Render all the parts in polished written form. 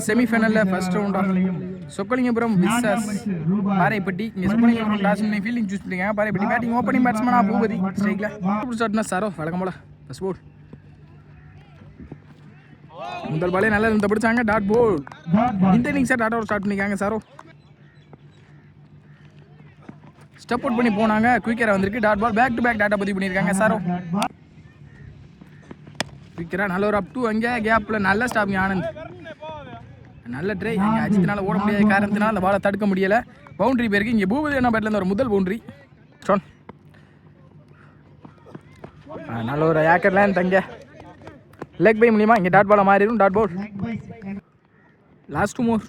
செமிஃபைனலில் first ரவுண்டா Chokkalingapuram versus Paraipatti. இங்கே Chokkalingapuram last minute fielding choose பண்ணிருக்காங்க. பாறைப்பட்டி பேட்டிங் ஓப்பனிங் பேட்ஸ்மேனா பூபதி ஸ்ட்ரைக்கில் ஸ்டார்ட்னா சாரோ வழக்கம் போல ஃபர்ஸ்ட் போல். முதல் பாலே நல்லா இந்த பிடிச்சாங்க டாட் போல். இந்த இன்னிங்ஸை டாட் ஓவர் ஸ்டார்ட் பண்ணிக்காங்க சாரோ. ஸ்டெப் அவுட் பண்ணி போனாங்க. குயிக்கரா வந்திருக்கு dot ball. Back to back டாட்டா பதிவு பண்ணியிருக்காங்க சாரோ. குயிக்கரா நல்ல ஒரு அப் டூ. அங்கே கேப்பில் நல்ல ஸ்டாப்பிங் ஆனந்த். நல்ல ட்ரை. இங்கே அஜித்னால ஓட முடியாத காரணத்தினால அந்த பாலை தடுக்க முடியலை. பவுண்டரி பேருக்கு இங்கே பூபதி என்ன பேட்லேருந்து ஒரு முதல் பவுண்டரி. சொன் நல்ல ஒரு ஏக்கர்லேருந்து தங்க லெக் பை மூலியமா இங்கே டாட் பாலை மாறிடும். Dot ball. Last two more.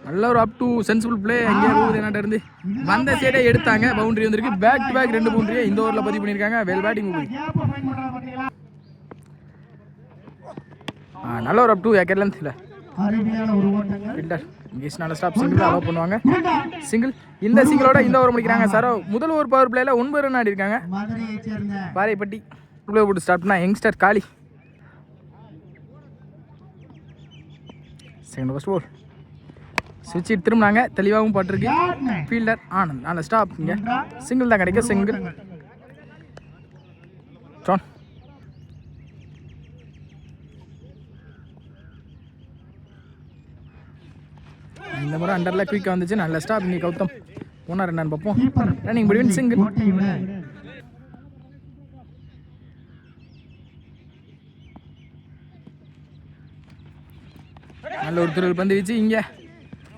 நல்ல ஒரு அப் டு சென்சிபிள் பிளே. இங்கே பூபதி என்ன இருந்து வந்த சைடே எடுத்தாங்க. பவுண்டரி வந்திருக்கு. பேக் டு பேக் 2 பவுண்டரியை இந்த ஓவரில் பதிவு பண்ணியிருக்காங்க. Well batting Bhupathi. நல்ல ஒரு அப் டூ ஏக்கர்லேருந்து இல்லை ஃபில்டர் இங்கே நல்ல ஸ்டாப் சிங்கிள் அலோவ் பண்ணுவாங்க. சிங்கிள். இந்த சிங்கிளோட இந்த ஓவர் முடிக்கிறாங்க சாரோ. முதல் ஓவர் பவர் பிளேல 9 ரன் ஆடி இருக்காங்க. பாறைப்பட்டி போட்டு ஸ்டார்ட்னா யங்ஸ்டர் காளி. செகண்ட் ஃபர்ஸ்ட் போல் சுவிட்ச் திரும்பினாங்க. தெளிவாகவும் பட்டிருக்கு. ஃபீல்டர் ஆனந்த் நல்ல ஸ்டாப். இங்கே சிங்கிள் தான் கிடைக்கும். சிங்கிள். இந்த முறை அண்டரில் குயிக்காக வந்துச்சு. நல்ல ஸ்டாப். இங்கே கௌதம் ஒன்றா ரெண்டான்னு பார்ப்போம். Running between single. நல்ல ஒரு திருள் பந்து வச்சு இங்கே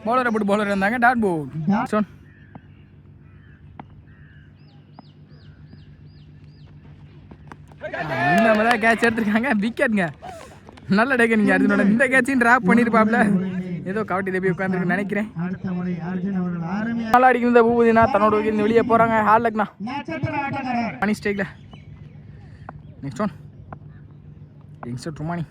பவுலரை போட்டு பவுலர் இருந்தாங்க. டாட் போல். சொன் இந்த மாதிரி கேட்ச் எடுத்துருக்காங்க. விக்கெட்டுங்க. நல்ல டேக்க. நீங்கள் அர்ஜுனோட இந்த கேட்சையும் ட்ராப் பண்ணியிருப்பாப்ல. ஏதோ கவட்டியில் போய் உட்காந்துருக்கு நினைக்கிறேன். நல்லா அடிக்கும் இந்த பூபதினா தன்னோட வகையில் வெளியே போகிறாங்க. ஹார்ட் லக்னா மணி ஸ்டேக்கில். நெக்ஸ்ட் ஒன் யங்ஸ்டர் ட்ருமானி.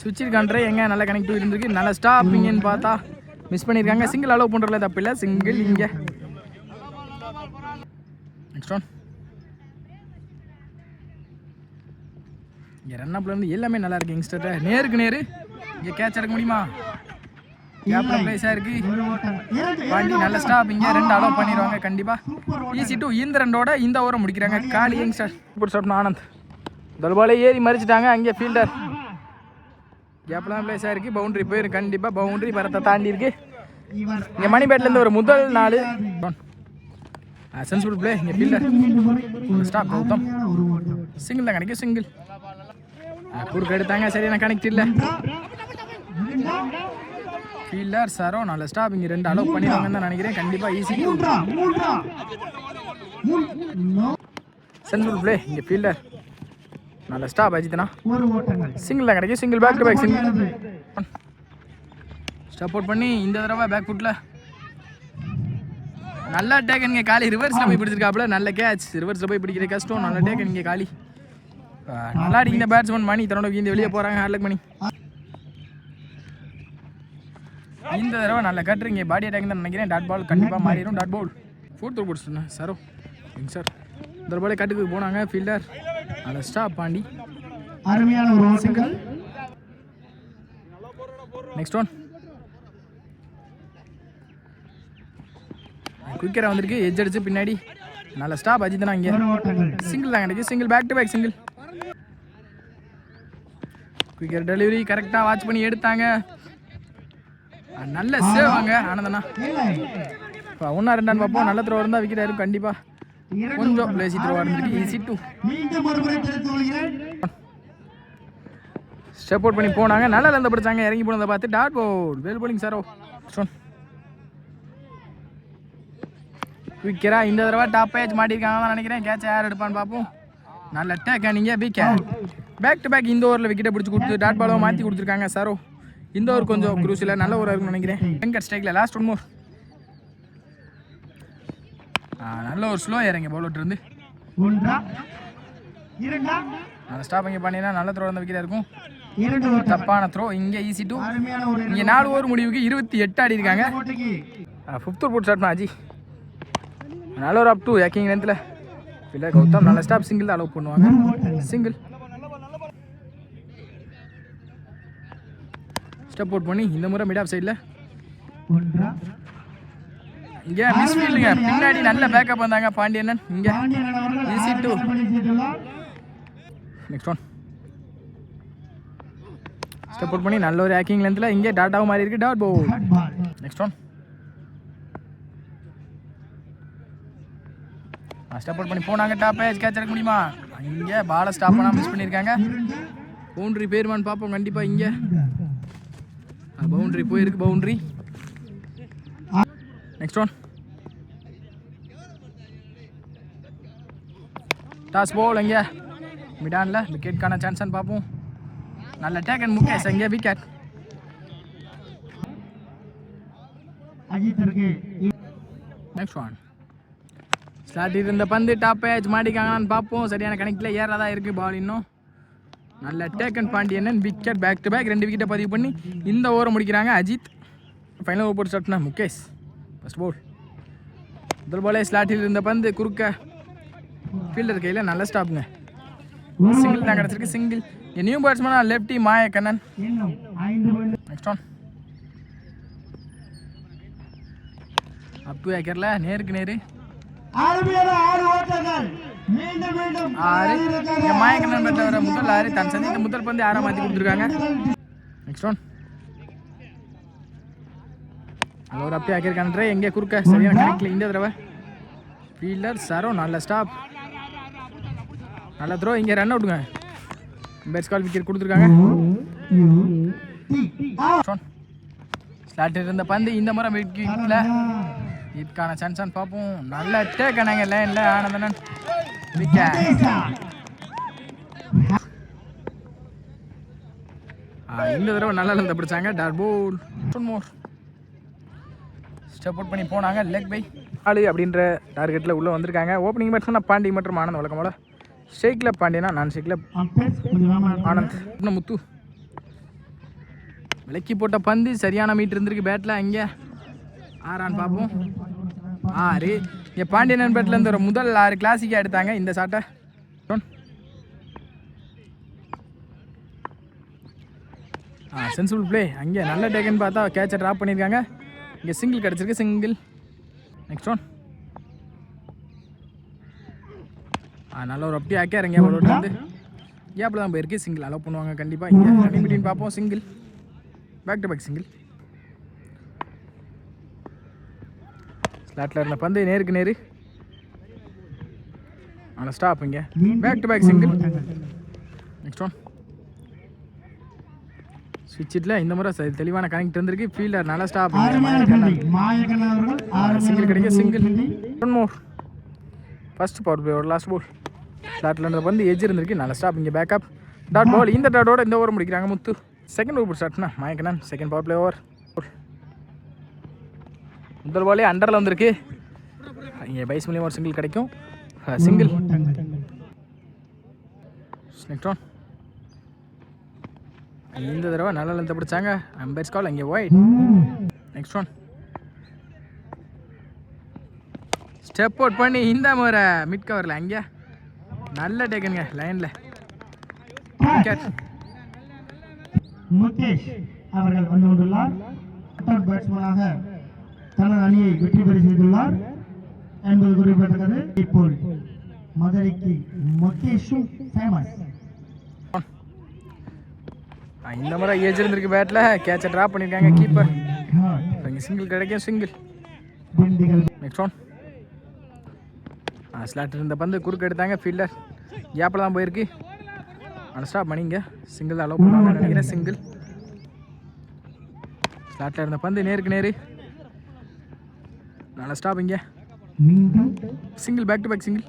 சுவிட்சில் கண்ட்ரை எங்கே நல்ல கனெக்டிவ் இருந்திருக்கு. நல்ல ஸ்டாப்பிங்கன்னு பார்த்தா மிஸ் பண்ணியிருக்காங்க. சிங்கிள் அலோவ் பண்ணுறதுல தப்பு இல்லை. சிங்கிள். இங்கே நெக்ஸ்ட் ஒன் இங்கே ரன் அப்லேருந்து எல்லாமே நல்லா இருக்குது. யங்ஸ்டர்கிட்ட நேருக்கு நேரு இங்கே கேட்ச் எடுக்க முடியுமா? கேப்ல பிளேஸாக இருக்குது. பாண்டி நல்ல ஸ்டாப். இங்கே 2 அலோவ் பண்ணிடுவாங்க கண்டிப்பாக. Easy two. இந்த ரெண்டோட இந்த ஓவரை முடிக்கிறாங்க. காலி யங்ஸ்டர் இப்படி சொல்லணும். ஆனந்த் தல்பாலே ஏறி மறிச்சிட்டாங்க. அங்கே ஃபீல்டர் கேப்லாம் பிளேஸாக இருக்குது. பவுண்டரி போயிருக்கு கண்டிப்பாக. பவுண்டரி மரத்தை தாண்டி இருக்கு. இங்கே மணி பேட்லேருந்து ஒரு முதல் 4 சென்சிபிள் பிளே. இங்கே ஃபீல்டர் ஸ்டாப். கௌதம் சிங்கிள் தான் கிடைக்கும். சிங்கிள். குறுக்கு எடுத்தாங்க. சரியான கனெக்ட் இல்லை. ஃபீல்டர் சாரோ நல்ல ஸ்டாப். இங்கே 2 அலோவ் பண்ணிடுவாங்கன்னு தான் நினைக்கிறேன் கண்டிப்பாக. Easy sensible play. இங்கே ஃபீல்டர் நல்ல ஸ்டாப். அஜித்னா சிங்கிள் தான் கிடைக்கும். Single. Back to back single. Stop out பண்ணி இந்த தடவை பேக் ஃபுட்டில் நல்லா டேக்கன். இங்கே காலி ரிவர்ஸில் போய் பிடிச்சிருக்காப்புல. நல்ல கேட்ச். ரிவர்ஸில் போய் பிடிக்கிற கஷ்டம். நல்ல டேக்கன். இங்கே காலி நல்லா அடிக்கிற பேட்ஸ்மேன் மணி தன்னோட இந்த வெளியே போகிறாங்க. ஹார்ட்லக் மணி இந்த தடவை நல்ல கட்டுரு. இங்கே பாடி அட்டாக் தான் நினைக்கிறேன். டாட் பால் கண்டிப்பாக மாறிடும். Dot ball. 4th ஓவர் போட்டுருந்தேன் சாரோ. சார் இந்த பாலே கட்டுக்கு போனாங்க. ஃபீல்டர் நல்ல ஸ்டாப். பாண்டி அருமையான ஒரு சிங்கிள். நெக்ஸ்ட் ஒன் குயிக்கராக வந்திருக்கு. எட்ஜ் அடிச்சு பின்னாடி நல்ல ஸ்டாப். அஜித்னா இங்கே சிங்கிள் தான் கிடைக்கும். Single. Back to back single. Quicker delivery கரெக்டாக வாட்ச் பண்ணி எடுத்தாங்க. நல்ல சேவ் அங்க ஆனந்தண்ணா. 1 2 பார்ப்போம். நல்ல த்ரோ இருந்தால் விக்கெட் ஆயிரும் கண்டிப்பாக. கொஞ்சம் லேசி த்ரோ இருந்துருக்கு. Easy two. ஸ்டெப் அவுட் பண்ணி போனாங்க. நல்லா இருந்து படிச்சாங்க. இறங்கி போனதை பார்த்து டாட் போல். வெல் போலிங் சாரோ. குயிக்கரா இந்த தடவை டாப் பேஜ் மாட்டிருக்காங்க தான் நினைக்கிறேன். கேட்ச் யார் எடுப்பான்னு பார்ப்போம். நல்ல டேக். நீங்கள் விக்கெட். பேக் டு பேக் இந்த ஓவரில் விக்கெட்டை பிடிச்சி கொடுத்து டாட் பாலோ மாற்றி கொடுத்துருக்காங்க சாரோ. இந்த ஓவர் கொஞ்சம் குரூசியில் நல்ல ஓவராக இருக்குன்னு நினைக்கிறேன். வெங்கட் ஸ்ட்ரைக்கில். லாஸ்ட் 1 மோர். நல்ல ஒரு ஸ்லோ இறங்க பவுலர் இருந்து. நல்ல ஸ்டாப் இங்கே பண்ணினா நல்ல த்ரோ வந்து விக்கெட்டாக இருக்கும். தப்பான த்ரோ. இங்கே ஈஸி டூ. இங்கே 4 ஓவர் முடிவுக்கு 28 ஆடி இருக்காங்க. 5th ஓவர் போட்டு ஸ்டார்ட் பண்ண அஜி. நல்ல ஒரு அப் டூ ஏக்கிங் லென்த்தில். இல்லை கௌதம் நல்ல ஸ்டாப். சிங்கிள் தான் அலோவ் பண்ணுவாங்க. சிங்கிள். ஸ்டெப் அவுட் பண்ணி இந்த முறை மிட் ஆஃப் சைடில் ஒன்றா இங்கே மிஸ்ஃபீல்டுங்க. பின்னாடி நல்ல பேக்கப் வந்தாங்க பாண்டியண்ணன். இங்கே பாண்டியன் அவர்கள் ஈஸி டூ. செய்துள்ளார். நெக்ஸ்ட் ஒன் ஸ்டெப் அவுட் பண்ணி நல்ல ஒரு ஹேக்கிங் லென்த்தில் இங்கே டாட்டாவும் மாறி இருக்கு. Dot ball. Dot ball. Next one step out பண்ணி போனாங்க. டாப் ஏஜ் கேட்ச் எடுக்க முடியுமா? இங்கே பாலை ஸ்டாப் பண்ணாமல் மிஸ் பண்ணியிருக்காங்க. பவுண்ட்ரி பேருமான்னு பார்ப்போம் கண்டிப்பாக. இங்கே பவுண்ட்ரி போயிருக்கு. பவுண்ட்ரி. நெக்ஸ்ட் ஒன் டாஸ் போல். இங்கே மிடானில் விக்கெட்கான சான்ஸ்ன்னு பார்ப்போம். நல்ல டேக் அண்ட் முகேஷ். இங்கே விக்கெட். அஜித்திற்கு நெக்ஸ்ட் ஒன் ஸ்லாட் இருந்த பந்து டாப் ஏஜ் மாட்டிக்காங்கன்னு பார்ப்போம். சரியான கணக்கில் ஏறதான் இருக்குது பால். இன்னும் நல்ல take and Pandiyan wicket. Back to back 2 விக்கெட்டை பதிவு பண்ணி இந்த ஓவரை முடிக்கிறாங்க அஜித். ஃபைனல் ஓவர் போட்டு ஸ்டார்ட்னா முகேஷ் ஃபர்ஸ்ட் பால். முதல் பாலே ஸ்லாட்டில் இருந்த பந்து குறுக்க ஃபீல்டர் கையில் நல்ல ஸ்டாப்புங்க. சிங்கிள் தான் கிடச்சிருக்கு. சிங்கிள். நியூ பேட்ஸ்மேனா லெஃப்டி மாயக்கண்ணன். இன்னும் 5 ball. Next one up to ஏக்கரில் நேருக்கு நேரு அருமையான 6 ஓட்டங்கள். மீண்டும் மீண்டும் 6. மாயக்கண்ணன் பெற்ற வர முதல் 6 தன் சந்தித்த முதல் பந்து 6 மாற்றி கொடுத்துருக்காங்க. நெக்ஸ்ட் ஒன் அது ஒரு அப்படி ஆக்கியிருக்கான். எங்கே குறுக்க சரியான கணக்கில் இந்த தடவை ஃபீல்டர் சரோ நல்ல ஸ்டாப். நல்ல த்ரோ. இங்கே ரன் அவுட்டுங்க. பெஸ்ட் கால் விக்கெட் கொடுத்துருக்காங்க. ஸ்லாட் இருந்த பந்து இந்த முறை விக்கெட்டில் இதுக்கான சான்ஸான்னு பார்ப்போம். நல்ல டேக் ஆனாங்க லைனில் ஆனந்தனன். விக்கெட். இந்த தடவை நல்லா இருந்து பிடிச்சாங்க. டாட் போல். மோர் ஸ்டெப் அவுட் பண்ணி போனாங்க. லெக் பை 4 அப்படின்ற டார்கெட்டில் உள்ளே வந்திருக்காங்க. ஓப்பனிங் பேட்ஸ்மேன் பாண்டி மற்றும் ஆனந்த். வழக்கம் போல ஷேக்கில் பாண்டியனா, நான் ஷேக்கில் ஆனந்த். இன்னும் முத்து விலக்கி போட்ட பந்து சரியான மீட் இருந்திருக்கு பேட்டில். இங்கே 6 பார்ப்போம். 6. இங்கே பாண்டியன் பேட்டில் இருந்து ஒரு முதல் 6 கிளாசிக்காக எடுத்தாங்க இந்த சாட்டை. Sensible play. அங்கே நல்ல டேக்குன்னு பார்த்தா கேட்சை ட்ராப் பண்ணியிருக்காங்க. இங்கே சிங்கிள் கிடச்சிருக்கு. சிங்கிள். நெக்ஸ்ட் ஒன் நல்ல ஒரு அப்படி ஆக்கே இறங்க அவரோட வந்து கேப்பில் தான் போயிருக்கு. சிங்கிள் அலோவ் பண்ணுவாங்க கண்டிப்பாக. இங்கே ரன்னிங் பிட்வீன் பார்ப்போம். Single. Back to back single. ஸ்லாட்டில் இருந்த பந்து நேருக்கு நேரு ஆனால் ஸ்டாப். இங்கே back to back single. Next one ஸ்விட்சில் இந்த முறை தெளிவான கனெக்ட் இருந்திருக்கு. ஃபீல்டர் நல்லா ஸ்டாப். சிங்கிள் கிடைக்க. Single. One more. First power play ஒரு லாஸ்ட் பால். ஸ்லாட்டில் இருந்த பந்து எஜ் இருந்திருக்கு. நல்ல ஸ்டாப். இங்கே பேக்கப். Dot ball. இந்த டாட்டோட இந்த ஓவர் முடிக்கிறாங்க முத்து. செகண்ட் ஓவர் ஸ்டார்ட்னா Mayakannan. Second power play over. முதல் பாலே அண்டரில் வந்திருக்கு. இங்கே பைஸ் மூலியமாக ஒரு சிங்கிள் கிடைக்கும். சிங்கிள். நெக்ஸ்ட் ஒன் இந்த தடவை நல்ல லென்த்தை பிடிச்சாங்க. அம்பைர்ஸ் கால். அங்கே white. Next one step out பண்ணி இந்த முறை மிட் கவரில் அங்கே நல்ல டேக்குங்க லைனில் விக்கெட். முகேஷ் அவர்கள் வந்து கொண்டுள்ளார். பேட்ஸ்மேனாக தனது அணியை வெற்றி பெற செய்துள்ளார் என்பது குறிப்பிடத்தக்கது. இப்போ மதுரைக்கு முகேஷும் ஃபேமஸ். இந்த முறை ஏஜ் இருந்திருக்கு பேட்டில். கேட்சை ட்ராப் பண்ணியிருக்காங்க கீப்பர். இங்கே சிங்கிள் கிடைக்கும். சிங்கிள். நெக்ஸ்ட் ஒன் ஸ்லாட் இருந்த பந்து குறுக்க எடுத்தாங்க. ஃபீல்டர் கேப்பில் தான் போயிருக்கு. ஆனால் ஸ்டாப் பண்ணிங்க. சிங்கிள் தான் அலோவ் பண்ணுவாங்க நினைக்கிறேன். சிங்கிள். ஸ்லாட்டில் இருந்த பந்து நேருக்கு நேரு நல்லா ஸ்டாப். இங்கே single. Back to back single.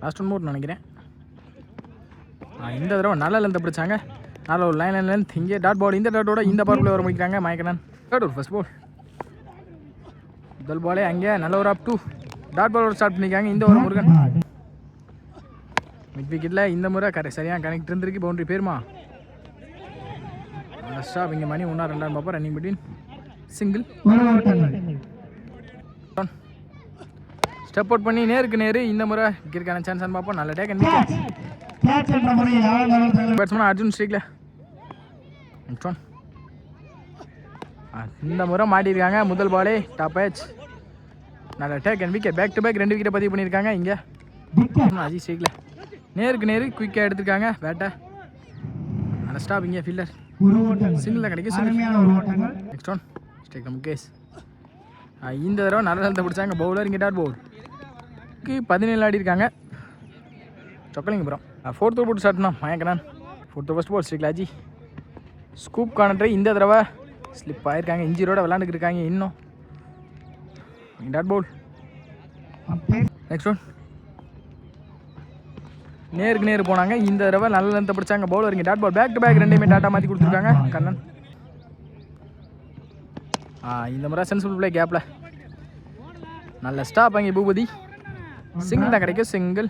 Last one more நினைக்கிறேன். இந்த தடவை நல்ல லென்த்தை பிடிச்சாங்க. நல்ல ஒரு லைன் லென்த். இங்கே டாட் பால். இந்த டாட்டோட இந்த பவர் பிளே வர முடிக்கிறாங்க மாயக்கண்ணன். தேர்ட் ஒரு ஃபர்ஸ்ட் பால். முதல் பாலே அங்கே நல்ல ஒரு அப் டூ டாட் பாலோட ஸ்டார்ட் பண்ணியிருக்காங்க. இந்த ஒரு முருகன் மிட் விக்கெட்டில் இந்த முறை சரியாக கனெக்ட் இருந்திருக்கு. பவுண்டரி பேருமா ஸ்டாப். இங்கே மணி 1 2 பார்ப்போம். Running between single. Step out பண்ணி நேருக்கு நேரு இந்த முறை விக்கெட்டுக்கான சான்ஸ் பார்ப்போம். நல்ல டேக் அண்ட் பேட்ஸ்மேன் அர்ஜுன் ஸ்ரீக்ல. நெக்ஸ்ட் ஒன் இந்த முறை மாட்டியிருக்காங்க. முதல் பாலே டாப் ஏஜ். நல்ல take and wicket. Back to back 2 விக்கெட்டை பதிவு பண்ணியிருக்காங்க. இங்கே அஜித் ஸ்ட்ரைக்கில் நேருக்கு நேரு குயிக்காக எடுத்திருக்காங்க பேட்டை. நல்ல ஸ்டாப். இங்கே ஃபீல்டர் சிங்கிளில் கிடைக்கும். Next one strike Mukesh. இந்த தடவை நல்ல நிலத்தை பிடிச்சாங்க பவுலர். இங்கே டாட் பவுலுக்கு 17 ஆடி இருக்காங்க. சொக்கலிங்கபுரம் 4th போட்டு ஸ்டார்ட்னா மயக்கனான். 4th ஃபர்ஸ்ட் பால் ஸ்ட்ரைக்கில் அஜி. ஸ்கூப் கானட்ரை இந்த தடவை ஸ்லிப் ஆகிருக்காங்க. இன்ஜியோட விளாண்டுக்கு இருக்காங்க இன்னும். Dot ball. நெக்ஸ்ட் ஒன் நேருக்கு நேரு போனாங்க. இந்த தடவை நல்ல லென்த்தை பிடிச்சாங்க பவுலர். இங்கே dot ball. Back to back 2மே டாட்டா மாற்றி கொடுத்துருக்காங்க கண்ணன். இந்த முறை சென்சிபிள் பிளே கேப்பில் நல்ல ஸ்டாப். அங்கே பூபதி சிங்கிள் தான் கிடைக்கும். சிங்கிள்.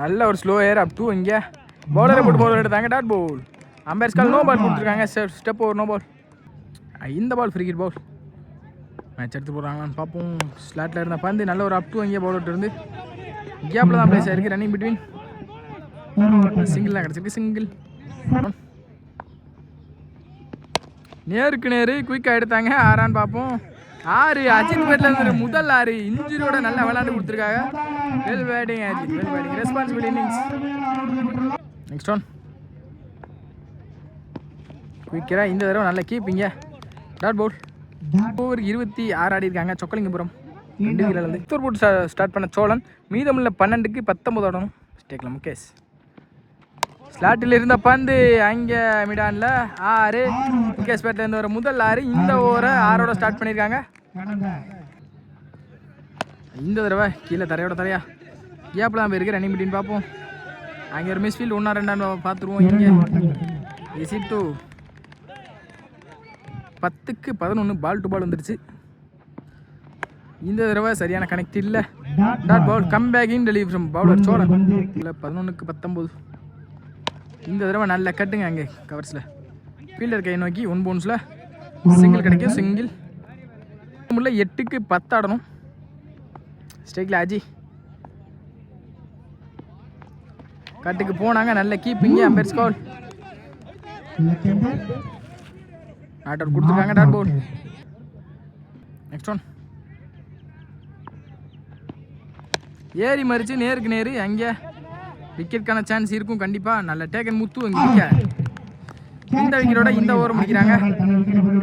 நல்ல ஒரு ஸ்லோ ஏர் அப் டூ. இங்கே பவுலரை போட்டு பவுலர் எடுத்தாங்க. Dot ball. Umpires call no ball கொடுத்துருக்காங்க. Step over no ball. இந்த ball free hit ball. Match எடுத்து போடுறாங்களான்னு பார்ப்போம். ஸ்லாட்டில் இருந்த பந்து நல்ல ஒரு அப் டூ. இங்கே பவுலர் இருந்து கேப்பில் தான் பிளேஸ் ஆயிருக்கு. Running between. சிங்கிள் தான் கிடச்சிருக்கு. சிங்கிள். நேருக்கு நேரு குயிக்காக எடுத்தாங்க. 6 பார்ப்போம். 6 அஜித் பேட்டில் இருந்து முதல் 6 இன்ஜுரியோட நல்லா விளையாண்டு கொடுத்துருக்காங்க. Well batting Ajith. Well batting. Responsible innings. Next one குயிக்கராக இந்த தடவை நல்ல கீப்பிங்க. டாட் பவுல். ஓவர் 26 ஆடி இருக்காங்க. சொக்கலிங்கபுரம் 2 வீரர்லேருந்து. இத்தூர் போட்டு ஸ்டார்ட் பண்ண சோழன். மீதமுள்ள 12க்கு 19 ஆடணும். ஸ்டேக்கில் முகேஷ். ஸ்லாட்டில் இருந்த பந்து அங்கே மிடானில் 6. முகேஷ் பேட்டிலேருந்து வர முதல் 6. இந்த ஓவரை 6ஓட ஸ்டார்ட் பண்ணியிருக்காங்க. இந்த தடவை கீழே தரையோட தரையா கேப்பில் தான் போயிருக்கு. ரன்னிங் பிட்வீன் பார்ப்போம். அங்கே ஒரு மிஸ்ஃபீல்டு 1-2 பார்த்துருவோம். இங்கே இஸ் இட் 10க்கு 11 பால் டு பால் வந்துடுச்சு. இந்த தடவை சரியான கனெக்ட் இல்லை. Dot ball. Come back in delivery from bowler Cholan. இல்லை 11க்கு 19. இந்த தடவை நல்ல கட்டுங்க அங்கே கவர்ஸில். ஃபீல்டர் கை நோக்கி 1 பவுன்ஸில் சிங்கிள் கிடைக்கும். சிங்கிள். 8க்கு 10 ஆடணும். ஸ்ட்ரைக்கில் அஜி. கட்டுக்கு போனாங்க. நல்ல keeping. Umpire's call. Not out கொடுத்துருக்காங்க. Dot ball. நெக்ஸ்ட் ஒன் ஏறி மறிச்சு நேருக்கு நேரு. அங்கே விக்கெட்கான சான்ஸ் இருக்கும் கண்டிப்பாக. நல்ல டேக்கன் முத்து. இங்கே விக்கெட். இந்த விக்கெட்டோட இந்த ஓவர் முடிக்கிறாங்க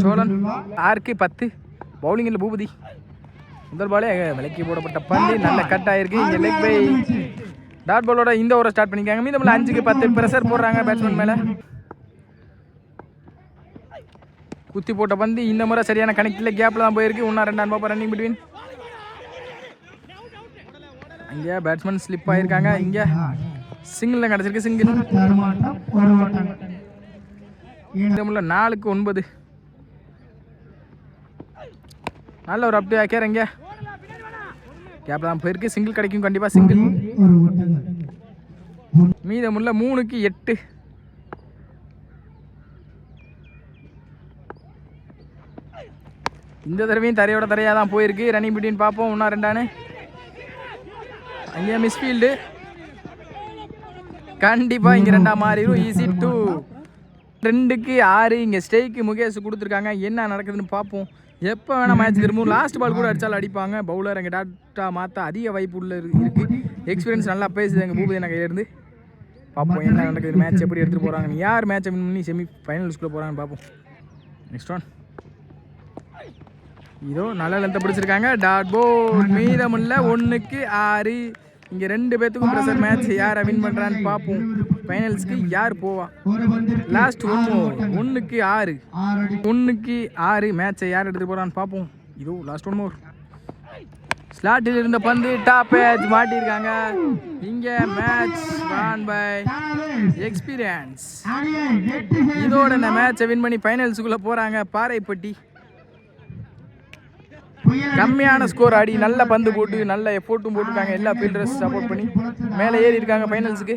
சோழன். 6க்கு 10. பவுலிங்கில் பூபதி. முதல் பாலே விலைக்கு போடப்பட்ட பந்து நல்ல கட் ஆகிருக்கு. இங்கே லெக் பை. டாட் பாலோட இந்த ஓவரை ஸ்டார்ட் பண்ணிக்காங்க. மீதமுள்ள 5க்கு 10 ப்ரெஷர் போடுறாங்க பேட்ஸ்மேன் மேலே. குத்தி போட்ட பந்து இந்த முறை சரியான கனெக்டில் கேப்பில் தான் போயிருக்கு. 1-2 பார்ப்போம். Running between. இங்கே பேட்ஸ்மேன் ஸ்லிப் ஆகியிருக்காங்க. இங்கே சிங்கிள் தான் கிடச்சிருக்கு. சிங்கிள். மீதமுள்ள 4க்கு 9. நல்ல ஒரு அப்டே ஆக்கியார். இங்கே கேப்பில் தான் போயிருக்கு. சிங்கிள் கிடைக்கும் கண்டிப்பாக. சிங்கிள். மீதமுள்ள 3க்கு 8. இந்த தடவையும் தரையோட தரையாக தான் போயிருக்கு. ரன்னிங் பிட்வீன் பார்ப்போம். 1-2. அங்கே மிஸ்ஃபீல்டு கண்டிப்பாக. இங்கே 2 மாறிடும். ஈஸி 2. 2க்கு 6. இங்கே ஸ்டேக்கு முகேஷ் கொடுத்துருக்காங்க. என்ன நடக்குதுன்னு பார்ப்போம். எப்போ வேணால் மேட்ச் திரும்பவும். லாஸ்ட் பால் கூட அடித்தாலும் அடிப்பாங்க. பவுலர் அங்கே டாட்டா மாற்ற அதிக வாய்ப்பு உள்ள இருக்குது. எக்ஸ்பீரியன்ஸ் நல்லா பேசுது எங்கள் பூபதி எனக்கு கையிலேருந்து. பார்ப்போம் என்ன நடக்குது. மேட்ச் எப்படி எடுத்துகிட்டு போகிறாங்க. யார் மேட்சை வின் பண்ணி செமி ஃபைனல்ஸ்குள்ளே போகிறாங்கன்னு பார்ப்போம். நெக்ஸ்ட் ஒன் இதோ நல்ல லென்த்தை பிடிச்சிருக்காங்க. டாட் போல். மீதமுள்ள 1க்கு 6. இங்கே 2 பேத்துக்கும் ப்ரெஷர் மேட்ச். யாரை வின் பண்ணுறான்னு பார்ப்போம். ஃபைனல்ஸ்க்கு யார் போவா. லாஸ்ட் 1க்கு 6. 1க்கு 6 மேட்சை யார் எடுத்துகிட்டு போகிறான்னு பார்ப்போம். இதோ லாஸ்ட் 1 மோர். ஸ்லாட்டில் இருந்த பந்து டாப் ஏஜ் மாட்டியிருக்காங்க. இங்கே மேட்ச் வான் பை எக்ஸ்பீரியன்ஸ். இதோட இந்த மேட்சை வின் பண்ணி ஃபைனல்ஸுக்குள்ளே போகிறாங்க பாறைப்பட்டி. கம்மியான ஸ்கோர் ஆடி நல்ல பந்து போட்டு நல்ல எஃபோர்ட்டும் போட்டுருக்காங்க. எல்லா ஃபீல்டர்ஸ் சப்போர்ட் பண்ணி மேலே ஏறி இருக்காங்க ஃபைனல்ஸுக்கு.